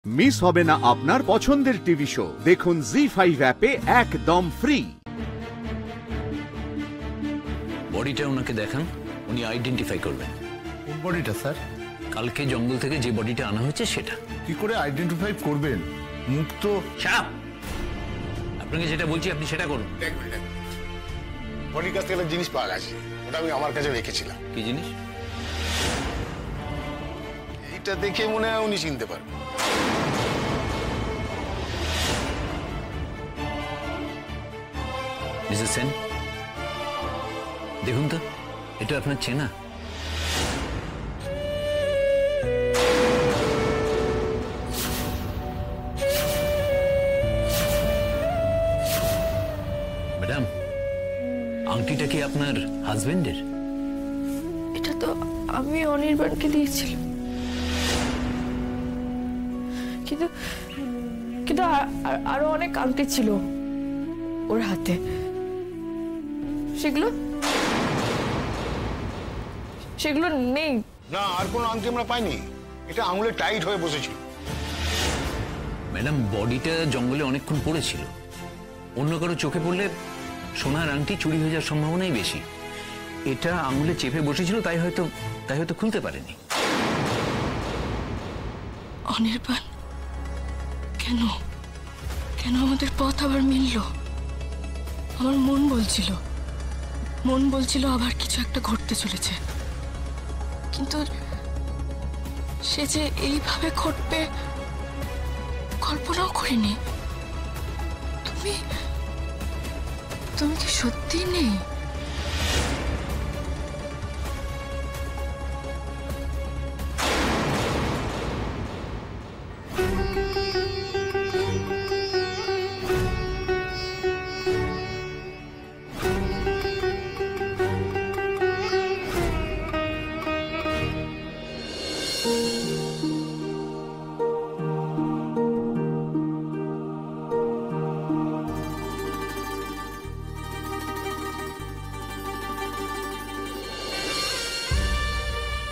Miss হবে না আপনার পছন্দের টিভি শো। দেখুন জি5 অ্যাপে একদম ফ্রি। বডিটা ওনাকে দেখান, উনি আইডেন্টিফাই করবেন। কোন বডিটা স্যার? কালকে জঙ্গল থেকে যে বডিটা আনা হয়েছে সেটা। কি করে আইডেন্টিফাই করবেন? মুখ তো। শাপ, আপনাকে যেটা বলছি আপনি সেটা করুন। বডির কাছ থেকে একটা জিনিস পাওয়া গেছে, ওটা আমি আমার কাছে রেখেছিলাম। কি জিনিস? এইটা দেখে মনে হয় উনি চিনতে পারবেন। মিসেস সেন, দেখুন তো, এটা আপনার চেনা? ম্যাডাম, আংটিটা কি আপনার হাজবেন্ডের? এটা তো আমি অনির্বাণকে দিয়েছিলাম, কিন্তু কিন্তু আরো অনেক আংটি ছিল ওর হাতে। সেগুলো নেই। না, আর কোনো আংটি আমরা পাইনি। এটা আঙুলে টাইট হয়ে বসেছিল। ম্যাডাম, বডিটা জঙ্গলে অনেকক্ষণ পড়েছিল, অন্য কারো চোখে পড়লে সোনার আংটি চুরি হয়ে যাওয়ার সম্ভাবনাই বেশি। এটা আঙুলে চেপে বসেছিল, তাই হয়তো খুলতে পারেনি। অনির্বাণ, কেন কেন আমাদের পথ আবার মিলল? আমার মন বলছিল আবার কিছু একটা ঘটতে চলেছে, কিন্তু সে যে এইভাবে ঘটবে কল্পনাও করিনি। তুমি কি সত্যি নেই?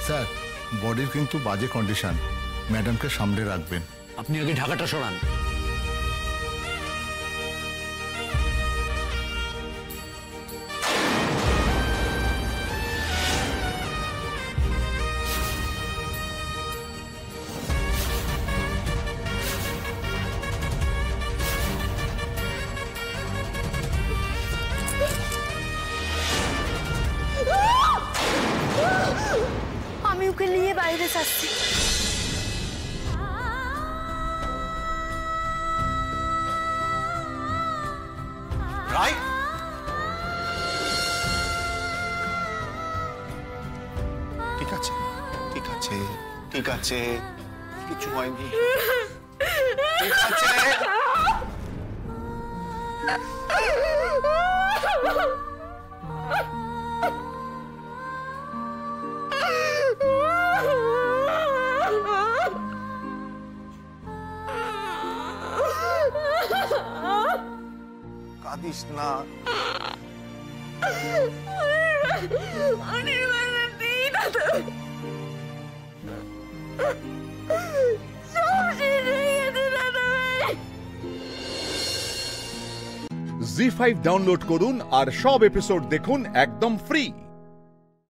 স্যার, বডির কিন্তু বাজে কন্ডিশন, ম্যাডামকে সামলে রাখবেন। আপনি আগে ঢাকাটা সরান। আমি ওকে নিয়ে বাইরে যাচ্ছি। রাই, ঠিক আছে, ঠিক আছে, ঠিক আছে, কিছু হয়নি, ঠিক আছে। কাঁদিস না। জি5 ডাউনলোড করুন আর সব এপিসোড দেখুন একদম ফ্রি।